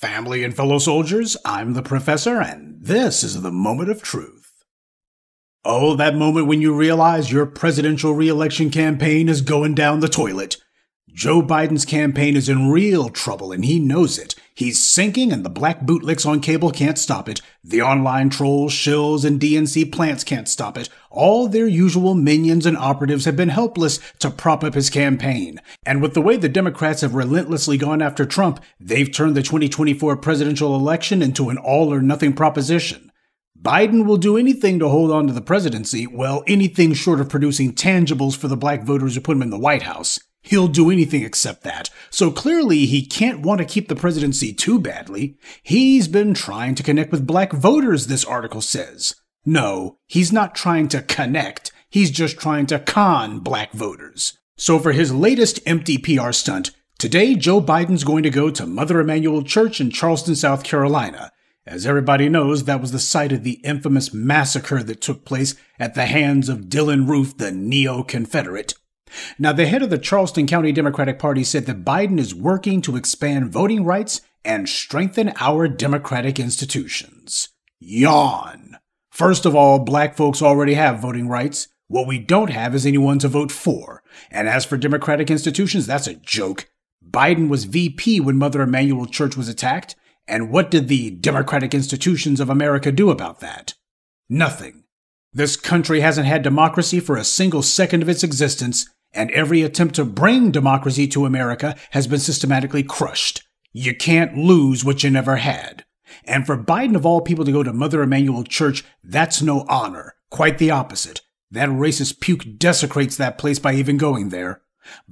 Family and fellow soldiers, I'm the Professor, and this is the Moment of Truth. Oh, that moment when you realize your presidential re-election campaign is going down the toilet. Joe Biden's campaign is in real trouble, and he knows it. He's sinking, and the black bootlicks on cable can't stop it. The online trolls, shills, and DNC plants can't stop it. All their usual minions and operatives have been helpless to prop up his campaign. And with the way the Democrats have relentlessly gone after Trump, they've turned the 2024 presidential election into an all-or-nothing proposition. Biden will do anything to hold on to the presidency, well, anything short of producing tangibles for the black voters who put him in the White House. He'll do anything except that. So clearly he can't want to keep the presidency too badly. He's been trying to connect with black voters, this article says. No, he's not trying to connect. He's just trying to con black voters. So for his latest empty PR stunt, today Joe Biden's going to go to Mother Emanuel Church in Charleston, South Carolina. As everybody knows, that was the site of the infamous massacre that took place at the hands of Dylann Roof, the neo-Confederate. Now, the head of the Charleston County Democratic Party said that Biden is working to expand voting rights and strengthen our democratic institutions. Yawn. First of all, black folks already have voting rights. What we don't have is anyone to vote for. And as for democratic institutions, that's a joke. Biden was VP when Mother Emanuel Church was attacked. And what did the democratic institutions of America do about that? Nothing. This country hasn't had democracy for a single second of its existence, and every attempt to bring democracy to America has been systematically crushed. You can't lose what you never had. And for Biden of all people to go to Mother Emanuel Church, that's no honor. Quite the opposite. That racist puke desecrates that place by even going there.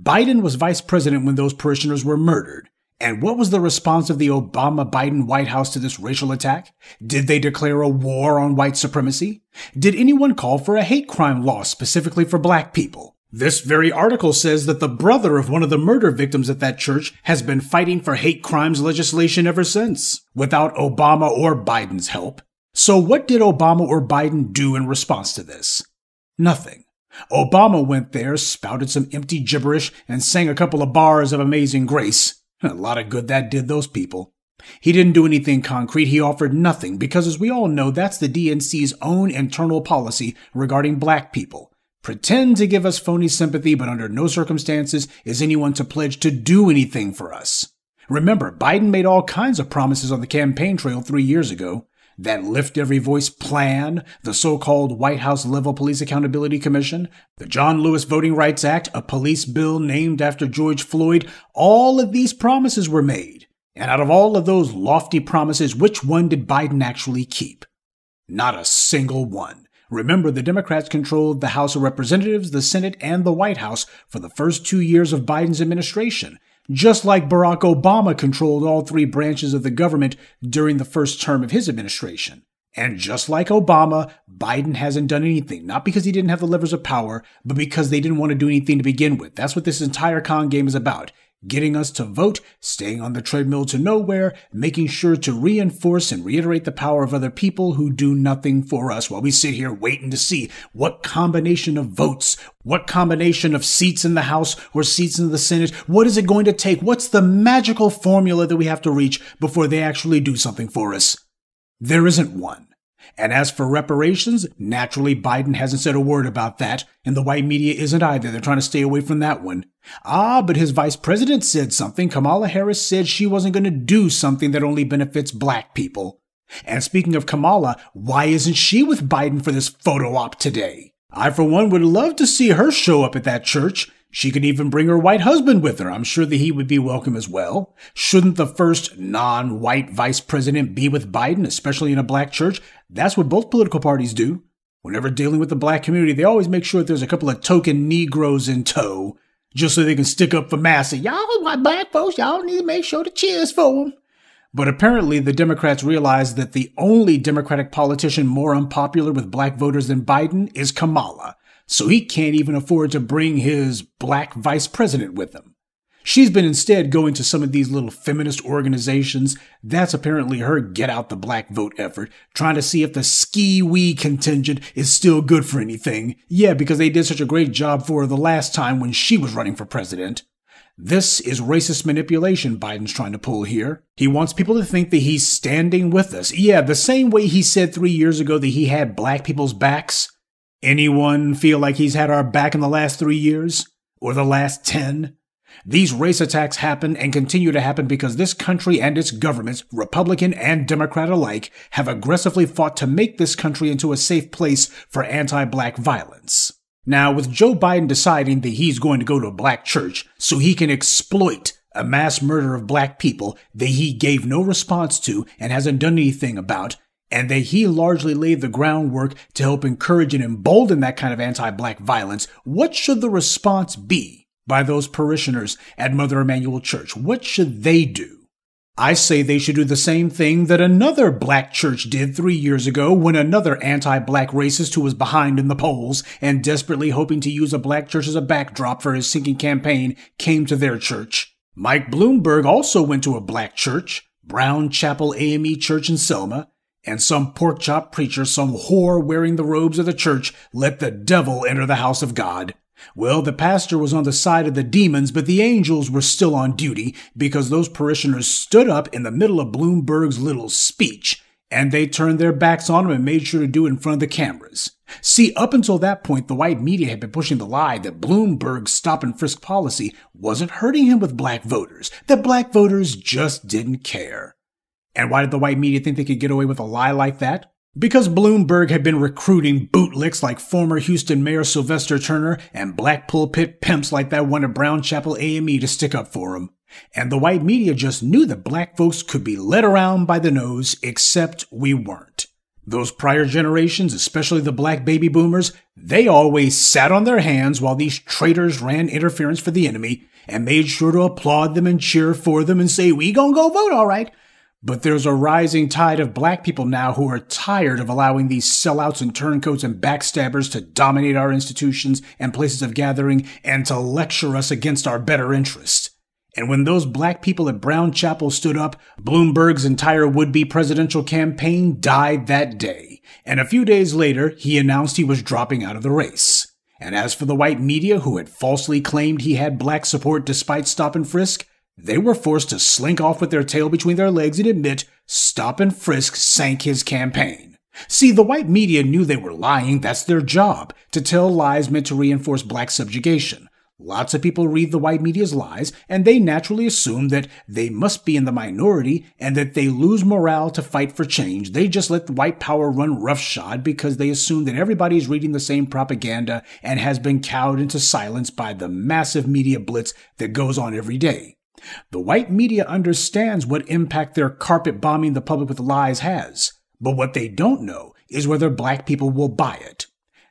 Biden was vice president when those parishioners were murdered. And what was the response of the Obama-Biden White House to this racial attack? Did they declare a war on white supremacy? Did anyone call for a hate crime law specifically for black people? This very article says that the brother of one of the murder victims at that church has been fighting for hate crimes legislation ever since, without Obama or Biden's help. So what did Obama or Biden do in response to this? Nothing. Obama went there, spouted some empty gibberish, and sang a couple of bars of Amazing Grace. A lot of good that did those people. He didn't do anything concrete. He offered nothing because, as we all know, that's the DNC's own internal policy regarding black people. Pretend to give us phony sympathy, but under no circumstances is anyone to pledge to do anything for us. Remember, Biden made all kinds of promises on the campaign trail 3 years ago. That Lift Every Voice plan, the so-called White House-level Police Accountability Commission, the John Lewis Voting Rights Act, a police bill named after George Floyd, all of these promises were made. And out of all of those lofty promises, which one did Biden actually keep? Not a single one. Remember, the Democrats controlled the House of Representatives, the Senate, and the White House for the first 2 years of Biden's administration, just like Barack Obama controlled all three branches of the government during the first term of his administration. And just like Obama, Biden hasn't done anything, not because he didn't have the levers of power, but because they didn't want to do anything to begin with. That's what this entire con game is about. Getting us to vote, staying on the treadmill to nowhere, making sure to reinforce and reiterate the power of other people who do nothing for us while we sit here waiting to see what combination of votes, what combination of seats in the House or seats in the Senate, what is it going to take? What's the magical formula that we have to reach before they actually do something for us? There isn't one. And as for reparations, naturally Biden hasn't said a word about that, and the white media isn't either. They're trying to stay away from that one. But his vice president said something. Kamala Harris said she wasn't going to do something that only benefits black people. And speaking of Kamala, why isn't she with Biden for this photo op today? I, for one, would love to see her show up at that church. She could even bring her white husband with her. I'm sure that he would be welcome as well. Shouldn't the first non-white vice president be with Biden, especially in a black church? That's what both political parties do. Whenever dealing with the black community, they always make sure that there's a couple of token Negroes in tow, just so they can stick up for Massa. Y'all, my black folks, y'all need to make sure to cheers for them. But apparently the Democrats realize that the only Democratic politician more unpopular with black voters than Biden is Kamala. So he can't even afford to bring his black vice president with him. She's been instead going to some of these little feminist organizations. That's apparently her get out the black vote effort, trying to see if the ski-wee contingent is still good for anything. Yeah, because they did such a great job for her the last time when she was running for president. This is racist manipulation Biden's trying to pull here. He wants people to think that he's standing with us. Yeah, the same way he said 3 years ago that he had black people's backs. Anyone feel like he's had our back in the last 3 years? Or the last 10? These race attacks happen and continue to happen because this country and its governments, Republican and Democrat alike, have aggressively fought to make this country into a safe place for anti-black violence. Now, with Joe Biden deciding that he's going to go to a black church so he can exploit a mass murder of black people that he gave no response to and hasn't done anything about, and that he largely laid the groundwork to help encourage and embolden that kind of anti-black violence, what should the response be by those parishioners at Mother Emanuel Church? What should they do? I say they should do the same thing that another black church did 3 years ago when another anti-black racist who was behind in the polls and desperately hoping to use a black church as a backdrop for his sinking campaign came to their church. Mike Bloomberg also went to a black church, Brown Chapel AME Church in Selma, and some pork chop preacher, some whore wearing the robes of the church, let the devil enter the house of God. Well, the pastor was on the side of the demons, but the angels were still on duty because those parishioners stood up in the middle of Bloomberg's little speech, and they turned their backs on him and made sure to do it in front of the cameras. See, up until that point, the white media had been pushing the lie that Bloomberg's stop and frisk policy wasn't hurting him with black voters, that black voters just didn't care. And why did the white media think they could get away with a lie like that? Because Bloomberg had been recruiting bootlicks like former Houston Mayor Sylvester Turner and black pulpit pimps like that one at Brown Chapel AME to stick up for him. And the white media just knew that black folks could be led around by the nose, except we weren't. Those prior generations, especially the black baby boomers, they always sat on their hands while these traitors ran interference for the enemy and made sure to applaud them and cheer for them and say, "We gonna go vote, all right." But there's a rising tide of black people now who are tired of allowing these sellouts and turncoats and backstabbers to dominate our institutions and places of gathering and to lecture us against our better interests. And when those black people at Brown Chapel stood up, Bloomberg's entire would-be presidential campaign died that day. And a few days later, he announced he was dropping out of the race. And as for the white media who had falsely claimed he had black support despite stop and frisk, they were forced to slink off with their tail between their legs and admit stop and frisk sank his campaign. See, the white media knew they were lying. That's their job, to tell lies meant to reinforce black subjugation. Lots of people read the white media's lies, and they naturally assume that they must be in the minority and that they lose morale to fight for change. They just let the white power run roughshod because they assume that everybody's reading the same propaganda and has been cowed into silence by the massive media blitz that goes on every day. The white media understands what impact their carpet bombing the public with lies has, but what they don't know is whether black people will buy it.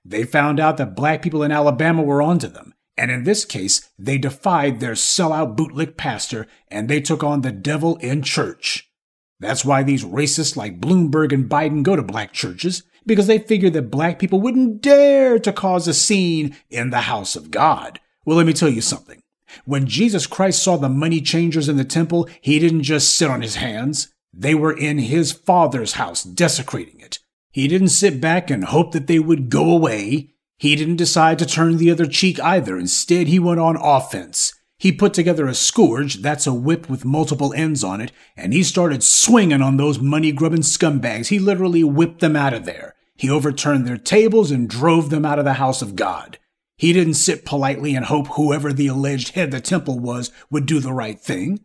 They found out that black people in Alabama were onto them, and in this case, they defied their sellout bootlick pastor and they took on the devil in church. That's why these racists like Bloomberg and Biden go to black churches, because they figured that black people wouldn't dare to cause a scene in the house of God. Well, let me tell you something. When Jesus Christ saw the money changers in the temple, he didn't just sit on his hands. They were in his Father's house, desecrating it. He didn't sit back and hope that they would go away. He didn't decide to turn the other cheek either. Instead, he went on offense. He put together a scourge, that's a whip with multiple ends on it, and he started swinging on those money-grubbing scumbags. He literally whipped them out of there. He overturned their tables and drove them out of the house of God. He didn't sit politely and hope whoever the alleged head of the temple was would do the right thing.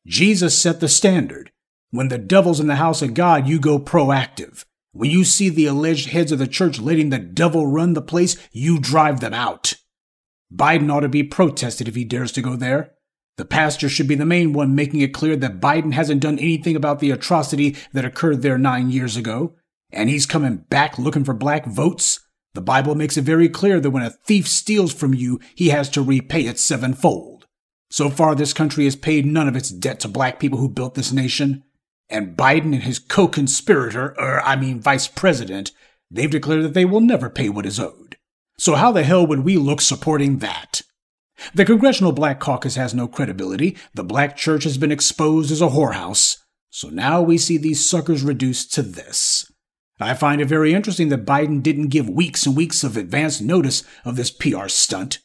Jesus set the standard. When the devil's in the house of God, you go proactive. When you see the alleged heads of the church letting the devil run the place, you drive them out. Biden ought to be protested if he dares to go there. The pastor should be the main one making it clear that Biden hasn't done anything about the atrocity that occurred there 9 years ago, and he's coming back looking for black votes. The Bible makes it very clear that when a thief steals from you, he has to repay it sevenfold. So far, this country has paid none of its debt to black people who built this nation. And Biden and his co-conspirator, vice president, they've declared that they will never pay what is owed. So how the hell would we look supporting that? The Congressional Black Caucus has no credibility. The black church has been exposed as a whorehouse. So now we see these suckers reduced to this. I find it very interesting that Biden didn't give weeks and weeks of advance notice of this PR stunt.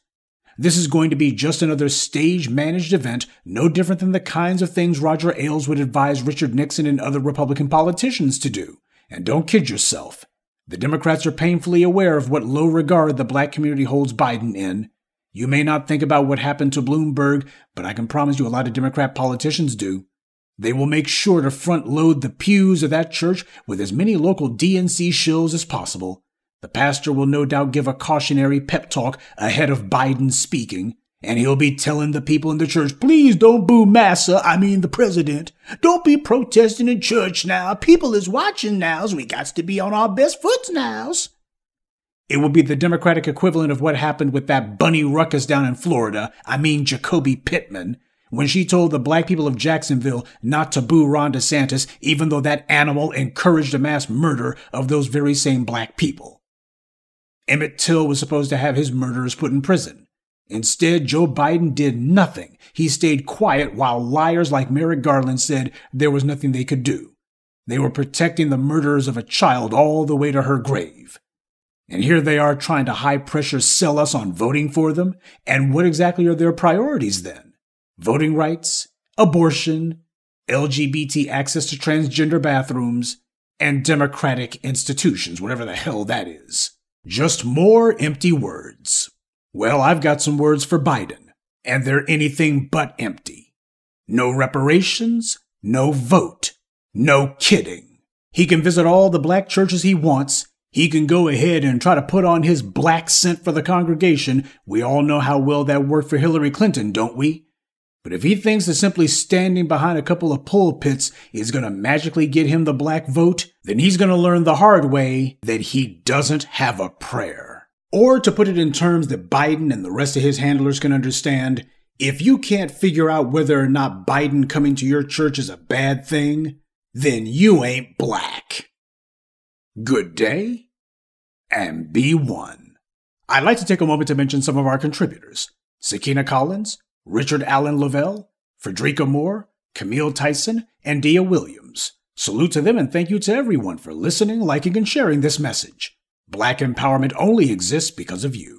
This is going to be just another stage-managed event, no different than the kinds of things Roger Ailes would advise Richard Nixon and other Republican politicians to do. And don't kid yourself. The Democrats are painfully aware of what low regard the black community holds Biden in. You may not think about what happened to Bloomberg, but I can promise you a lot of Democrat politicians do. They will make sure to front-load the pews of that church with as many local DNC shills as possible. The pastor will no doubt give a cautionary pep talk ahead of Biden speaking, and he'll be telling the people in the church, please don't boo the president. Don't be protesting in church now. People is watching nows. We got to be on our best foots nows. It will be the Democratic equivalent of what happened with that bunny ruckus down in Florida, Jacoby Pittman, when she told the black people of Jacksonville not to boo Ron DeSantis, even though that animal encouraged a mass murder of those very same black people. Emmett Till was supposed to have his murderers put in prison. Instead, Joe Biden did nothing. He stayed quiet while liars like Merrick Garland said there was nothing they could do. They were protecting the murderers of a child all the way to her grave. And here they are trying to high-pressure sell us on voting for them. And what exactly are their priorities then? Voting rights, abortion, LGBT access to transgender bathrooms, and democratic institutions, whatever the hell that is. Just more empty words. Well, I've got some words for Biden, and they're anything but empty. No reparations, no vote, no kidding. He can visit all the black churches he wants. He can go ahead and try to put on his black scent for the congregation. We all know how well that worked for Hillary Clinton, don't we? But if he thinks that simply standing behind a couple of pulpits is going to magically get him the black vote, then he's going to learn the hard way that he doesn't have a prayer. Or to put it in terms that Biden and the rest of his handlers can understand, if you can't figure out whether or not Biden coming to your church is a bad thing, then you ain't black. Good day, and be one. I'd like to take a moment to mention some of our contributors. Sakina Collins, Richard Allen Lavelle, Frederica Moore, Camille Tyson, and Dia Williams. Salute to them and thank you to everyone for listening, liking, and sharing this message. Black empowerment only exists because of you.